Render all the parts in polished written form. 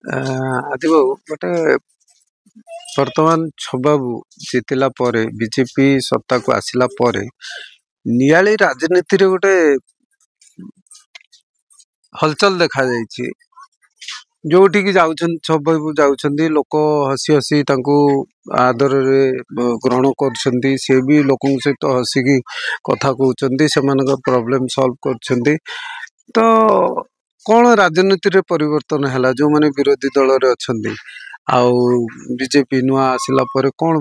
ଆଦି ବାବୁ ଗୋଟେ ବର୍ତ୍ତମାନ ଛବାବୁ ଜିତିଲା ପରେ ବିଜେପି ସତ୍ତାକୁ ଆସିଲା ପରେ ନିଆଳି ରାଜନୀତିରେ ଗୋଟେ ହଲଚଲ ଦେଖାଯାଇଛି। ଯୋଉଠିକି ଯାଉଛନ୍ତି ଛବାବୁ ଯାଉଛନ୍ତି ଲୋକ ହସି ହସି ତାଙ୍କୁ ଆଦରରେ ଗ୍ରହଣ କରୁଛନ୍ତି। ସେ ବି ଲୋକଙ୍କ ସହିତ ହସିକି କଥା କହୁଛନ୍ତି, ସେମାନଙ୍କ ପ୍ରୋବ୍ଲେମ ସଲ୍ଭ କରୁଛନ୍ତି। ତ କଣ ରାଜନୀତିରେ ପରିବର୍ତ୍ତନ ହେଲା? ଯୋଉମାନେ ବିରୋଧୀ ଦଳରେ ଅଛନ୍ତି ଆଉ ବିଜେପି ନୂଆ ଆସିଲା ପରେ କଣ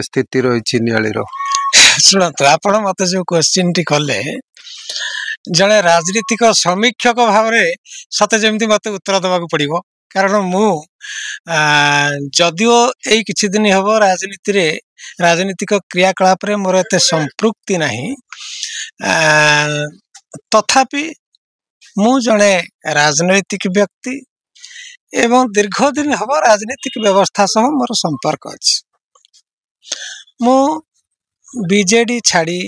ସ୍ଥିତି ରହିଛି ନିଆଳିର? ଶୁଣନ୍ତୁ, ଆପଣ ମତେ ଯୋଉ କ୍ୱେଶ୍ଚିନ୍ ଟି କଲେ, ଜଣେ ରାଜନୀତିକ ସମୀକ୍ଷକ ଭାବରେ ସତେ ଯେମିତି ମତେ ଉତ୍ତର ଦେବାକୁ ପଡିବ। କାରଣ ମୁଁ ଯଦିଓ ଏଇ କିଛି ଦିନ ହବ ରାଜନୀତିକ କ୍ରିୟାକଳାପରେ ମୋର ଏତେ ସମ୍ପୃକ୍ତି ନାହିଁ, ତଥାପି ମୁଁ ଜଣେ ରାଜନୈତିକ ବ୍ୟକ୍ତି ଏବଂ ଦୀର୍ଘ ଦିନ ହବ ରାଜନୈତିକ ବ୍ୟବସ୍ଥା ସହ ମୋର ସମ୍ପର୍କ ଅଛି। ମୁଁ ବିଜେଡି ଛାଡ଼ି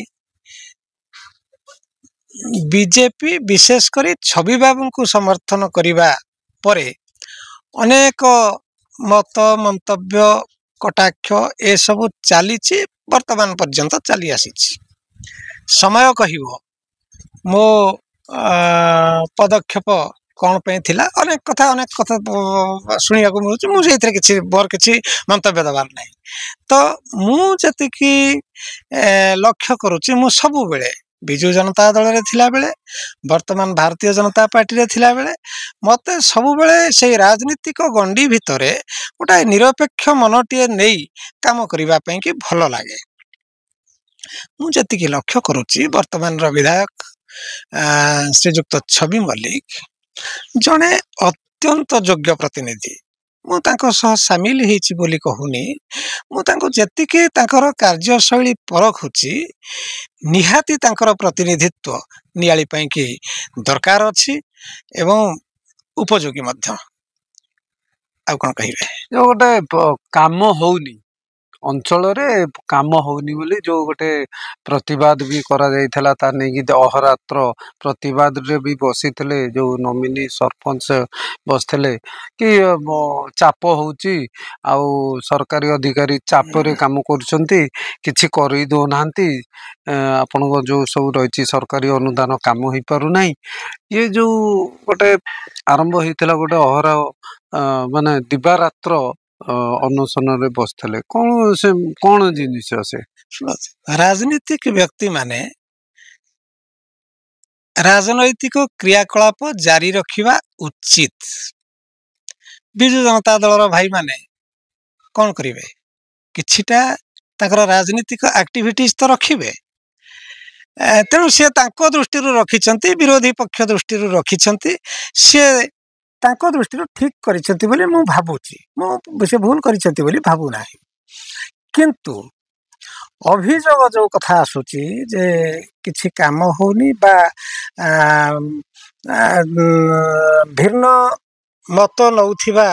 ବିଜେପି ବିଶେଷ କରି ଛବି ବାବୁଙ୍କୁ ସମର୍ଥନ କରିବା ପରେ ଅନେକ ମତ ମନ୍ତବ୍ୟ କଟାକ୍ଷ ଏସବୁ ଚାଲିଛି, ବର୍ତ୍ତମାନ ପର୍ଯ୍ୟନ୍ତ ଚାଲି ଆସିଛି। ସମୟ କହିବ ମୋ ପଦକ୍ଷେପ କଣ ପାଇଁ ଥିଲା। ଅନେକ କଥା ଶୁଣିବାକୁ ମିଳୁଛି, ମୁଁ ସେଇଥିରେ ମୋର କିଛି ମନ୍ତବ୍ୟ ଦେବାର ନାହିଁ। ତ ମୁଁ ଯେତିକି ଲକ୍ଷ୍ୟ କରୁଛି, ମୁଁ ସବୁବେଳେ ବିଜୁ ଜନତା ଦଳରେ ଥିଲାବେଳେ, ବର୍ତ୍ତମାନ ଭାରତୀୟ ଜନତା ପାର୍ଟିରେ ଥିଲାବେଳେ ମତେ ସବୁବେଳେ ସେଇ ରାଜନୀତିକ ଗଣ୍ଡି ଭିତରେ ଗୋଟାଏ ନିରପେକ୍ଷ ମନଟିଏ ନେଇ କାମ କରିବା ପାଇଁ କି ଭଲ ଲାଗେ। ମୁଁ ଯେତିକି ଲକ୍ଷ୍ୟ କରୁଛି, ବର୍ତ୍ତମାନର ବିଧାୟକ ଶ୍ରୀଯୁକ୍ତ ଛବି ମଲ୍ଲିକ ଜଣେ ଅତ୍ୟନ୍ତ ଯୋଗ୍ୟ ପ୍ରତିନିଧି। ମୁଁ ତାଙ୍କ ସହ ସାମିଲ ହେଇଛି ବୋଲି କହୁନି, ମୁଁ ତାଙ୍କୁ ଯେତିକି ତାଙ୍କର କାର୍ଯ୍ୟଶୈଳୀ ପରଖୁଛି, ନିହାତି ତାଙ୍କର ପ୍ରତିନିଧିତ୍ୱ ନିଆଳି ପାଇଁ କି ଦରକାର ଅଛି ଏବଂ ଉପଯୋଗୀ ମଧ୍ୟ। ଆଉ କଣ କହିବେ? ଯୋଉ ଗୋଟେ କାମ ହଉନି ଅଞ୍ଚଳରେ, କାମ ହଉନି ବୋଲି ଯୋଉ ଗୋଟେ ପ୍ରତିବାଦ ବି କରାଯାଇଥିଲା, ତା ନେଇକି ଅହରାତ୍ର ପ୍ରତିବାଦରେ ବି ବସିଥିଲେ। ଯୋଉ ନମିନି ସରପଞ୍ଚ ବସିଥିଲେ କି ଚାପ ହଉଛି ଆଉ ସରକାରୀ ଅଧିକାରୀ ଚାପରେ କାମ କରୁଛନ୍ତି, କିଛି କରି ଦଉନାହାନ୍ତି, ଆପଣଙ୍କ ଯୋଉ ସବୁ ରହିଛି ସରକାରୀ ଅନୁଦାନ କାମ ହେଇପାରୁନାହିଁ। ଇଏ ଯୋଉ ଗୋଟେ ଆରମ୍ଭ ହେଇଥିଲା ଗୋଟେ ମାନେ ଦିବାରାତ୍ର ଅନଶନରେ ବସିଥିଲେ, କଣ ଜିନିଷ ସେ? ରାଜନୀତିକ ବ୍ୟକ୍ତି ମାନେ ରାଜନୈତିକ କ୍ରିୟାକଳାପ ଜାରି ରଖିବା ଉଚିତ। ବିଜୁ ଜନତା ଦଳର ଭାଇମାନେ କଣ କରିବେ? କିଛିଟା ତାଙ୍କର ରାଜନୀତିକ ଆକ୍ଟିଭିଟିଜ ତ ରଖିବେ। ତେଣୁ ସେ ତାଙ୍କ ଦୃଷ୍ଟିରୁ ରଖିଛନ୍ତି, ବିରୋଧୀ ପକ୍ଷ ଦୃଷ୍ଟିରୁ ରଖିଛନ୍ତି। ସେ ତାଙ୍କ ଦୃଷ୍ଟିରୁ ଠିକ କରିଛନ୍ତି ବୋଲି ମୁଁ ଭାବୁଛି। ସେ ଭୁଲ କରିଛନ୍ତି ବୋଲି ଭାବୁନାହିଁ। କିନ୍ତୁ ଅଭିଯୋଗ ଯୋଉ କଥା ଆସୁଛି ଯେ କିଛି କାମ ହଉନି ବା ଭିନ୍ନ ମତ ନଉଥିବା,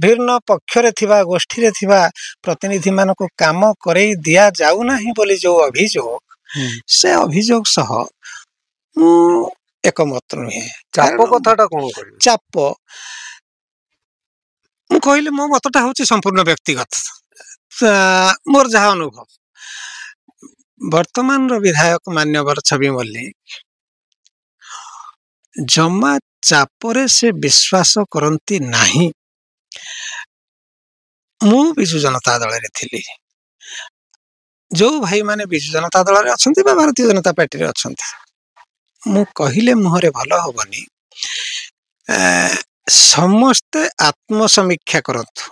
ଭିନ୍ନ ପକ୍ଷରେ ଥିବା, ଗୋଷ୍ଠୀରେ ଥିବା ପ୍ରତିନିଧିମାନଙ୍କୁ କାମ କରେଇ ଦିଆଯାଉନାହିଁ ବୋଲି ଯୋଉ ଅଭିଯୋଗ, ସେ ଅଭିଯୋଗ ସହ ମୁଁ ଏକମତ ନୁହେଁ। ଚାପ କଥାଟା କଣ କହିବେ? ଚାପ ମୁଁ କହିଲି, ମୋ ମତଟା ହଉଛି ସମ୍ପୂର୍ଣ୍ଣ ବ୍ୟକ୍ତିଗତ। ମୋର ଯାହା ଅନୁଭବ, ବର୍ତ୍ତମାନର ବିଧାୟକ ମାନ୍ୟବର ଛବି ମଲ୍ଲିକ ଜମା ଚାପରେ ସେ ବିଶ୍ୱାସ କରନ୍ତି ନାହିଁ। ମୁଁ ବିଜୁ ଜନତା ଦଳରେ ଥିଲି। ଯୋଉ ଭାଇମାନେ ବିଜୁ ଜନତା ଦଳରେ ଅଛନ୍ତି ବା ଭାରତୀୟ ଜନତା ପାର୍ଟିରେ ଅଛନ୍ତି, ମୁଁ କହିଲେ ମୁହଁରେ ଭଲ ହବନି, ସମସ୍ତେ ଆତ୍ମସମୀକ୍ଷା କରନ୍ତୁ।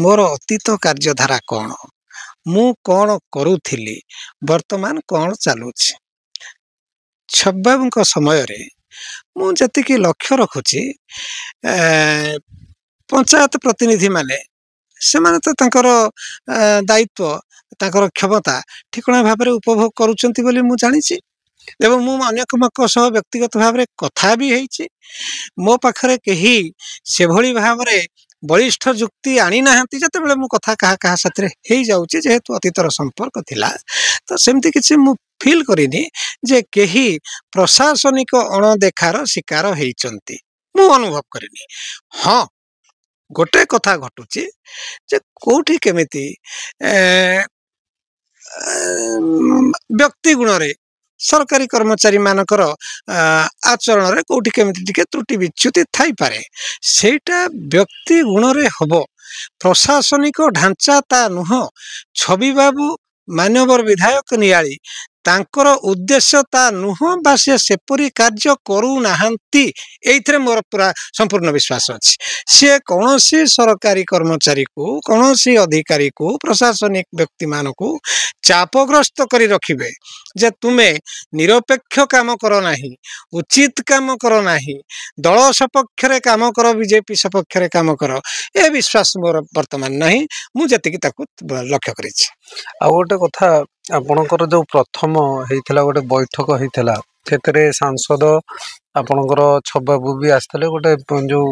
ମୋର ଅତୀତ କାର୍ଯ୍ୟଧାରା କଣ, ମୁଁ କଣ କରୁଥିଲି, ବର୍ତ୍ତମାନ କଣ ଚାଲୁଛି। ଛବାବୁଙ୍କ ସମୟରେ ମୁଁ ଯେତିକି ଲକ୍ଷ୍ୟ ରଖୁଛି, ପଞ୍ଚାୟତ ପ୍ରତିନିଧି ମାନେ ସେମାନେ ତ ତାଙ୍କର ଦାୟିତ୍ୱ, ତାଙ୍କର କ୍ଷମତା ଠିକଣା ଭାବରେ ଉପଭୋଗ କରୁଛନ୍ତି ବୋଲି ମୁଁ ଜାଣିଛି ଏବଂ ମୁଁ ଅନେକଙ୍କ ସହ ବ୍ୟକ୍ତିଗତ ଭାବରେ କଥା ବି ହେଇଛି। ମୋ ପାଖରେ କେହି ସେଭଳି ଭାବରେ ବଳିଷ୍ଠ ଯୁକ୍ତି ଆଣିନାହାନ୍ତି। ଯେତେବେଳେ ମୁଁ କଥା କାହା ସାଥିରେ ହେଇଯାଉଛି, ଯେହେତୁ ଅତୀତର ସମ୍ପର୍କ ଥିଲା, ତ ସେମିତି କିଛି ମୁଁ ଫିଲ୍ କରିନି ଯେ କେହି ପ୍ରଶାସନିକ ଅଣଦେଖାର ଶିକାର ହେଇଛନ୍ତି। ମୁଁ ଅନୁଭବ କରିନି। ହଁ, ଗୋଟେ କଥା ଘଟୁଛି ଯେ କୋଉଠି କେମିତି ବ୍ୟକ୍ତି ଗୁଣରେ ସରକାରୀ କର୍ମଚାରୀ ମାନଙ୍କର ଆଚରଣରେ କୋଉଠି କେମିତି ଟିକେ ତ୍ରୁଟି ବିଚ୍ୟୁତି ଥାଇପାରେ। ସେଇଟା ବ୍ୟକ୍ତି ଗୁଣରେ ହବ, ପ୍ରଶାସନିକ ଢାଞ୍ଚା ତା ନୁହଁ। ଛବି ବାବୁ ମାନ୍ୟବର ବିଧାୟକ ନିଆଳି ତାଙ୍କର ଉଦ୍ଦେଶ୍ୟ ତା ନୁହଁ ବା ସେ ସେପରି କାର୍ଯ୍ୟ କରୁନାହାନ୍ତି, ଏଇଥିରେ ମୋର ପୁରା ସମ୍ପୂର୍ଣ୍ଣ ବିଶ୍ୱାସ ଅଛି। ସିଏ କୌଣସି ସରକାରୀ କର୍ମଚାରୀକୁ, କୌଣସି ଅଧିକାରୀକୁ, ପ୍ରଶାସନିକ ବ୍ୟକ୍ତିମାନଙ୍କୁ ଚାପଗ୍ରସ୍ତ କରି ରଖିବେ ଯେ ତୁମେ ନିରପେକ୍ଷ କାମ କର ନାହିଁ, ଉଚିତ କାମ କର ନାହିଁ, ଦଳ ସପକ୍ଷରେ କାମ କର, ବିଜେପି ସପକ୍ଷରେ କାମ କର, ଏ ବିଶ୍ୱାସ ମୋର ବର୍ତ୍ତମାନ ନାହିଁ, ମୁଁ ଯେତିକି ତାକୁ ଲକ୍ଷ୍ୟ କରିଛି। ଆଉ ଗୋଟେ କଥା, ଆପଣଙ୍କର ଯୋଉ ପ୍ରଥମ ହେଇଥିଲା ଗୋଟେ ବୈଠକ ହେଇଥିଲା, ସେଥିରେ ସାଂସଦ ଆପଣଙ୍କର ଛବାବୁ ବି ଆସିଥିଲେ, ଗୋଟେ ଯୋଉ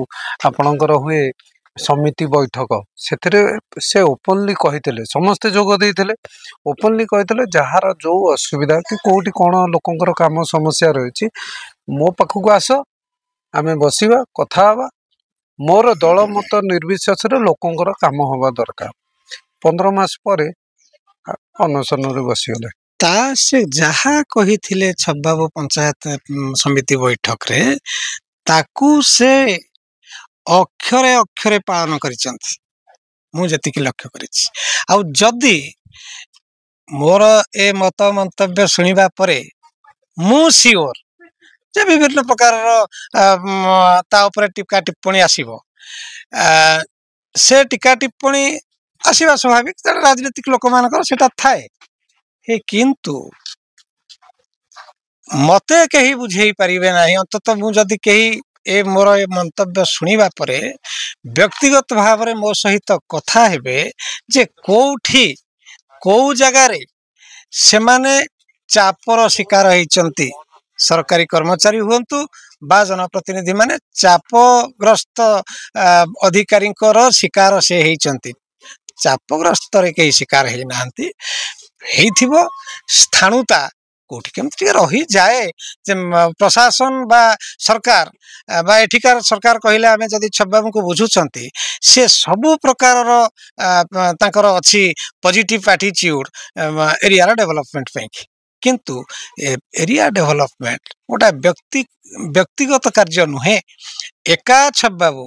ଆପଣଙ୍କର ହୁଏ ସମିତି ବୈଠକ, ସେଥିରେ ସେ ଓପନଲି କହିଥିଲେ, ସମସ୍ତେ ଯୋଗ ଦେଇଥିଲେ, ଓପନଲି କହିଥିଲେ ଯାହାର ଯୋଉ ଅସୁବିଧା କି କୋଉଠି କଣ ଲୋକଙ୍କର କାମ ସମସ୍ୟା ରହିଛି ମୋ ପାଖକୁ ଆସ, ଆମେ ବସିବା, କଥା ହବା, ମୋର ଦଳ ମତ ନିର୍ବିଶେଷରେ ଲୋକଙ୍କର କାମ ହବା ଦରକାର। 15 ମାସ ପରେ ଅନଶନରେ ବସିଗଲେ। ତା ସେ ଯାହା କହିଥିଲେ ଛବାବୁ ପଞ୍ଚାୟତ ସମିତି ବୈଠକରେ, ତାକୁ ସେ ଅକ୍ଷରେ ଅକ୍ଷରେ ପାଳନ କରିଛନ୍ତି, ମୁଁ ଯେତିକି ଲକ୍ଷ୍ୟ କରିଛି। ଆଉ ଯଦି ମୋର ଏ ମତ ମନ୍ତବ୍ୟ ଶୁଣିବା ପରେ ମୁଁ ସିଓର ଯେ ବିଭିନ୍ନ ପ୍ରକାରର ତା ଉପରେ ଟୀକା ଟିପ୍ପଣୀ ଆସିବ, ସେ ଟୀକା ଟିପ୍ପଣୀ ଆସିବା ସ୍ୱାଭାବିକ, ତେଣୁ ରାଜନୈତିକ ଲୋକମାନଙ୍କର ସେଟା ଥାଏ। କିନ୍ତୁ ମତେ କେହି ବୁଝେଇ ପାରିବେ ନାହିଁ, ଅନ୍ତତଃ ମୁଁ ଯଦି କେହି ମୋର ଏ ମନ୍ତବ୍ୟ ଶୁଣିବା ପରେ ବ୍ୟକ୍ତିଗତ ଭାବରେ ମୋ ସହିତ କଥା ହେବେ ଯେ କୋଉଠି କୋଉ ଜାଗାରେ ସେମାନେ ଚାପର ଶିକାର ହେଇଛନ୍ତି, ସରକାରୀ କର୍ମଚାରୀ ହୁଅନ୍ତୁ ବା ଜନପ୍ରତିନିଧି ମାନେ ଚାପଗ୍ରସ୍ତ ଅଧିକାରୀଙ୍କର ଶିକାର ସେ ହେଇଛନ୍ତି, ଚାପଗ୍ରସ୍ତରେ କେହି ଶିକାର ହେଇନାହାନ୍ତି। ହେଇଥିବ ସ୍ଥାଣୁତା କୋଉଠି କେମିତି ଟିକେ ରହିଯାଏ, ଯେ ପ୍ରଶାସନ ବା ସରକାର ବା ଏଠିକାର ସରକାର କହିଲେ ଆମେ ଯଦି ଛବାବୁଙ୍କୁ ବୁଝୁଛନ୍ତି, ସେ ସବୁ ପ୍ରକାରର ତାଙ୍କର ଅଛି ପଜିଟିଭ ଆଟିଚ୍ୟୁଡ ଏରିଆର ଡେଭଲପମେଣ୍ଟ ପାଇଁ। କିନ୍ତୁ ଏରିଆ ଡେଭଲପମେଣ୍ଟ ଗୋଟେ ବ୍ୟକ୍ତିଗତ କାର୍ଯ୍ୟ ନୁହେଁ। ଏକା ଛବାବୁ,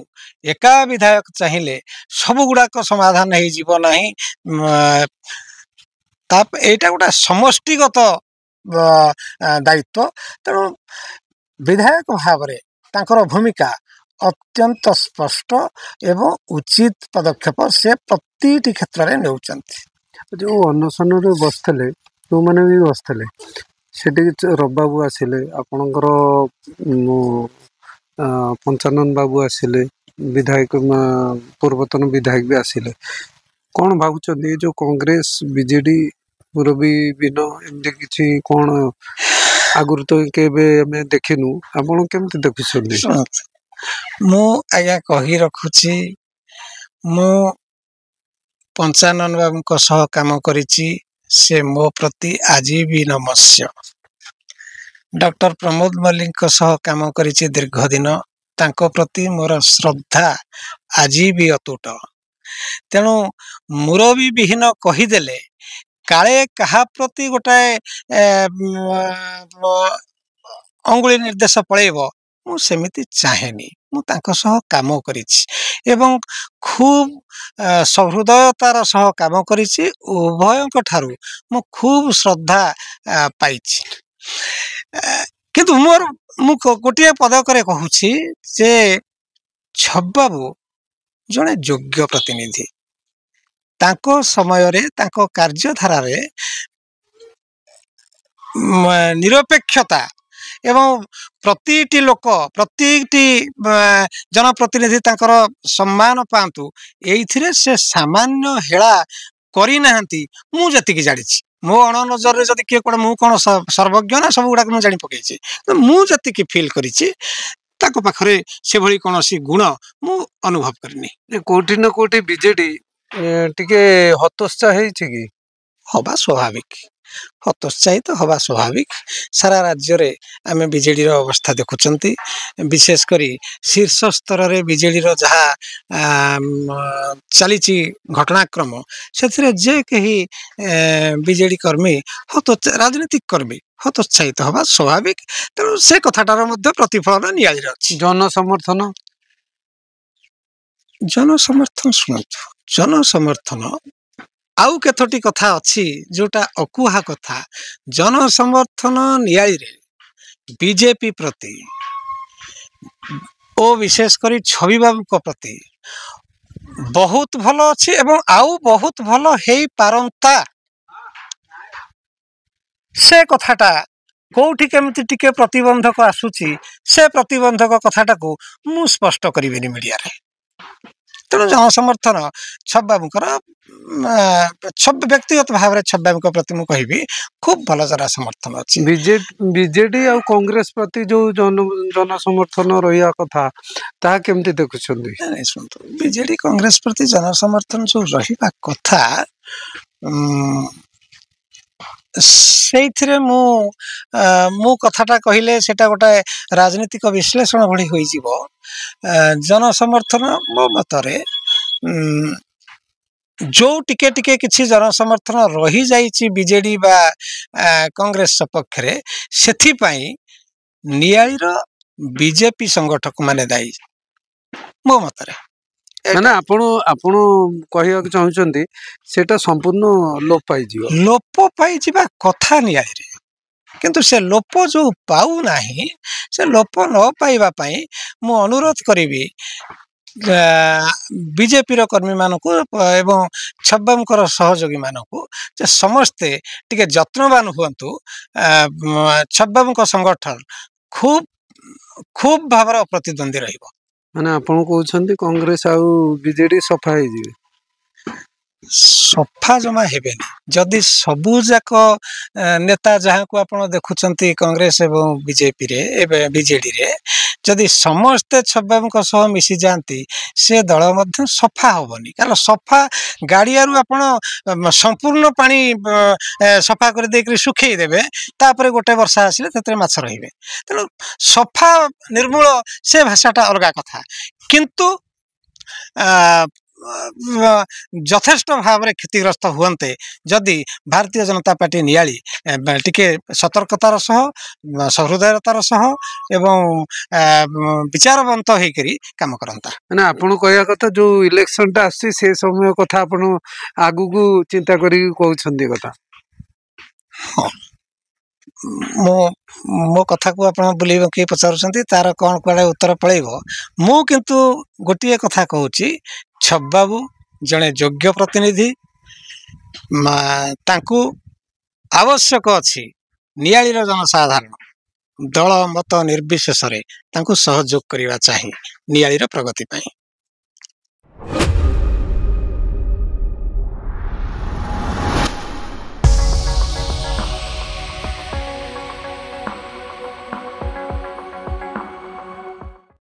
ଏକା ବିଧାୟକ ଚାହିଁଲେ ସବୁ ଗୁଡାକ ସମାଧାନ ହେଇଯିବ ନାହିଁ। ଏଇଟା ଗୋଟେ ସମଷ୍ଟିଗତ ଦାୟିତ୍ୱ। ତେଣୁ ବିଧାୟକ ଭାବରେ ତାଙ୍କର ଭୂମିକା ଅତ୍ୟନ୍ତ ସ୍ପଷ୍ଟ ଏବଂ ଉଚିତ ପଦକ୍ଷେପ ସେ ପ୍ରତିଟି କ୍ଷେତ୍ରରେ ନେଉଛନ୍ତି। ଯୋଉ ଅନଶନରେ ବସିଥିଲେ, ଯୋଉମାନେ ବି ବସିଥିଲେ, ସେଠିକି ରବିବାବୁ ଆସିଲେ, ଆପଣଙ୍କର ପଞ୍ଚାନନ ବାବୁ ଆସିଲେ, ବିଧାୟକ ପୂର୍ବତନ ବିଧାୟକ ବି ଆସିଲେ। କଣ ଭାବୁଛନ୍ତି ଏ ଯୋଉ କଂଗ୍ରେସ ବିଜେଡି ମୁରବୀ ବିନ ଏମିତି କିଛି କଣ ଆଗରୁ ତ କେବେ ଆମେ ଦେଖିନୁ, ଆପଣ କେମିତି ଦେଖୁଛନ୍ତି? ମୁଁ ଆଜ୍ଞା କହି ରଖୁଛି, ମୁଁ ପଞ୍ଚାନନ ବାବୁଙ୍କ ସହ କାମ କରିଛି, ସେ ମୋ ପ୍ରତି ଆଜି ବି ନମସ୍ୟ। ଡକ୍ଟର ପ୍ରମୋଦ ମଲ୍ଲିକଙ୍କ ସହ କାମ କରିଛି ଦୀର୍ଘ ଦିନ, ତାଙ୍କ ପ୍ରତି ମୋର ଶ୍ରଦ୍ଧା ଆଜି ବି ଅତୁଟ। ତେଣୁ ମୁରବୀ ବିହୀନ କହିଦେଲେ କାଳେ କାହା ପ୍ରତି ଗୋଟାଏ ଅଙ୍ଗୁଳି ନିର୍ଦ୍ଦେଶ ପଳେଇବ, ମୁଁ ସେମିତି ଚାହେଁନି। ମୁଁ ତାଙ୍କ ସହ କାମ କରିଛି ଏବଂ ଖୁବ୍ ସହୃଦୟତାର ସହ କାମ କରିଛି। ଉଭୟଙ୍କ ଠାରୁ ମୁଁ ଖୁବ୍ ଶ୍ରଦ୍ଧା ପାଇଛି। କିନ୍ତୁ ମୁଁ ଗୋଟିଏ ପଦକରେ କହୁଛି ଯେ ଛବାବୁ ଜଣେ ଯୋଗ୍ୟ ପ୍ରତିନିଧି। ତାଙ୍କ ସମୟରେ, ତାଙ୍କ କାର୍ଯ୍ୟଧାରାରେ ନିରପେକ୍ଷତା ଏବଂ ପ୍ରତିଟି ଲୋକ, ପ୍ରତିଟି ଜନପ୍ରତିନିଧି ତାଙ୍କର ସମ୍ମାନ ପାଆନ୍ତୁ, ଏଇଥିରେ ସେ ସାମାନ୍ୟ ହେଳା କରିନାହାନ୍ତି। ମୁଁ ଯେତିକି ଜାଣିଛି, ମୋ ଅଣନଜରରେ ଯଦି କିଏ କଣ, ମୁଁ କଣ ସର୍ବଜ୍ଞ ନା ସବୁ ଗୁଡାକ ମୁଁ ଜାଣି ପକେଇଛି, ମୁଁ ଯେତିକି ଫିଲ୍ କରିଛି ତାଙ୍କ ପାଖରେ ସେଭଳି କୌଣସି ଗୁଣ ମୁଁ ଅନୁଭବ କରିନି। କୋଉଠି ନା କୋଉଠି ବିଜେଡି ଟିକେ ହତୋତ୍ସାହ ହେଇଛି କି? ହବା ସ୍ୱାଭାବିକ। ହତୋତ୍ସାହିତ ହେବା ସ୍ୱାଭାବିକ। ସାରା ରାଜ୍ୟରେ ଆମେ ବିଜେଡ଼ିର ଅବସ୍ଥା ଦେଖୁଛନ୍ତି। ବିଶେଷ କରି ଶୀର୍ଷ ସ୍ତରରେ ବିଜେଡ଼ିର ଯାହା ଚାଲିଛି ଘଟଣାକ୍ରମ, ସେଥିରେ ଯେ କେହି ବିଜେଡ଼ି କର୍ମୀ ରାଜନୈତିକ କର୍ମୀ ହତୋତ୍ସାହିତ ହେବା ସ୍ୱାଭାବିକ। ତେଣୁ ସେ କଥାଟାର ମଧ୍ୟ ପ୍ରତିଫଳନ ନିଆଳିରେ ଅଛି। ଜନସମର୍ଥନ ଶୁଣନ୍ତୁ, ଜନସମର୍ଥନ ଆଉ କେତୋଟି କଥା ଅଛି ଯୋଉଟା ଅକୁହା କଥା। ଜନସମର୍ଥନ ନିଆଳିରେ ବିଜେପି ପ୍ରତି ଓ ବିଶେଷ କରି ଛବି ବାବୁଙ୍କ ପ୍ରତି ବହୁତ ଭଲ ଅଛି ଏବଂ ଆଉ ବହୁତ ଭଲ ହେଇପାରନ୍ତା। ସେ କଥାଟା କୋଉଠି କେମିତି ଟିକେ ପ୍ରତିବନ୍ଧକ ଆସୁଛି, ସେ ପ୍ରତିବନ୍ଧକ କଥାଟାକୁ ମୁଁ ସ୍ପଷ୍ଟ କରିବିନି ମିଡ଼ିଆରେ। ତେଣୁ ଜନସମର୍ଥନ ଛବିବାବୁଙ୍କର ବ୍ୟକ୍ତିଗତ ଭାବରେ ଛବିବାବୁଙ୍କ ପ୍ରତି ମୁଁ କହିବି ଖୁବ୍ ଭଲ ଜନସମର୍ଥନ ଅଛି। ବିଜେଡି ଆଉ କଂଗ୍ରେସ ପ୍ରତି ଯୋଉ ଜନସମର୍ଥନ ରହିବା କଥା, ତାହା କେମିତି ଦେଖୁଛନ୍ତି? ଶୁଣନ୍ତୁ, ବିଜେଡି କଂଗ୍ରେସ ପ୍ରତି ଜନସମର୍ଥନ ଯୋଉ ରହିବା କଥା, ସେଇଥିରେ ମୁଁ କଥାଟା କହିଲେ ସେଟା ଗୋଟେ ରାଜନୈତିକ ବିଶ୍ଳେଷଣ ଭଳି ହୋଇଯିବ। ଜନସମର୍ଥନ ମୋ ମତରେ ଯୋଉ ଟିକେ ଟିକେ କିଛି ଜନସମର୍ଥନ ରହିଯାଇଛି ବିଜେଡି ବା କଂଗ୍ରେସ ସପକ୍ଷରେ, ସେଥିପାଇଁ ନିଆଳିର ବିଜେପି ସଂଗଠକ ମାନେ ଦାୟୀ ମୋ ମତରେ। ମାନେ ଆପଣ କହିବାକୁ ଚାହୁଁଛନ୍ତି ସେଟା ସମ୍ପୂର୍ଣ୍ଣ ଲୋପ ପାଇଯିବା କଥା ନିଆଳିରେ, କିନ୍ତୁ ସେ ଲୋପ ଯୋଉ ପାଉନାହିଁ, ସେ ଲୋପ ନ ପାଇବା ପାଇଁ ମୁଁ ଅନୁରୋଧ କରିବି ବିଜେପିର କର୍ମୀମାନଙ୍କୁ ଏବଂ ଛବିବାବୁଙ୍କର ସହଯୋଗୀ ମାନଙ୍କୁ ଯେ ସମସ୍ତେ ଟିକେ ଯତ୍ନବାନ ହୁଅନ୍ତୁ। ଛବିବାବୁଙ୍କ ସଂଗଠନ ଖୁବ୍ ଭାବରେ ଅପ୍ରତିଦ୍ୱନ୍ଦୀ ରହିବ। ମାନେ ଆପଣ କହୁଛନ୍ତି କଂଗ୍ରେସ ଆଉ ବିଜେଡି ସଫା ହେଇଯିବେ? ସଫା ଜମା ହେବେନି। ଯଦି ସବୁ ଯାକ ନେତା ଯାହାକୁ ଆପଣ ଦେଖୁଛନ୍ତି କଂଗ୍ରେସ ଏବଂ ବିଜେଡିରେ, ଯଦି ସମସ୍ତେ ଛବିବାବୁଙ୍କ ସହ ମିଶି ଯାଆନ୍ତି, ସେ ଦଳ ମଧ୍ୟ ସଫା ହବନି। କାରଣ ସଫା ଗାଡ଼ିଆରୁ ଆପଣ ସମ୍ପୂର୍ଣ୍ଣ ପାଣି ସଫା କରିଦେଇକରି ଶୁଖେଇ ଦେବେ, ତାପରେ ଗୋଟେ ବର୍ଷା ଆସିଲେ ସେଥିରେ ମାଛ ରହିବେ। ତେଣୁ ସଫା ନିର୍ମୂଳ ସେ ଭାଷାଟା ଅଲଗା କଥା, କିନ୍ତୁ ଯଥେଷ୍ଟ ଭାବରେ କ୍ଷତିଗ୍ରସ୍ତ ହୁଅନ୍ତେ ଯଦି ଭାରତୀୟ ଜନତା ପାର୍ଟି ନିଆଳି ଟିକେ ସତର୍କତାର ସହ, ସହୃଦୟତାର ସହ ଏବଂ ବିଚାରବନ୍ତ ହେଇକରି କାମ କରନ୍ତା। ମାନେ ଆପଣ କହିବା କଥା ଯୋଉ ଇଲେକ୍ସନଟା ଆସୁଛି ସେ ସମୟ କଥା ଆପଣ ଆଗକୁ ଚିନ୍ତା କରିକି କହୁଛନ୍ତି କଥା। ହଁ, ମୋ କଥାକୁ ଆପଣ ବୁଲେଇ ବଙ୍କେଇ ପଚାରୁଛନ୍ତି, ତାର କ'ଣ କୁଆଡ଼େ ଉତ୍ତର ପଳେଇବ। ମୁଁ କିନ୍ତୁ ଗୋଟିଏ କଥା କହୁଛି, ଛବିବାବୁ ଜଣେ ଯୋଗ୍ୟ ପ୍ରତିନିଧି। ତାଙ୍କୁ ଆବଶ୍ୟକ ଅଛି ନିଆଳିର ଜନସାଧାରଣ ଦଳ ମତ ନିର୍ବିଶେଷରେ ତାଙ୍କୁ ସହଯୋଗ କରିବା ଚାହିଁ ନିଆଳିର ପ୍ରଗତି ପାଇଁ।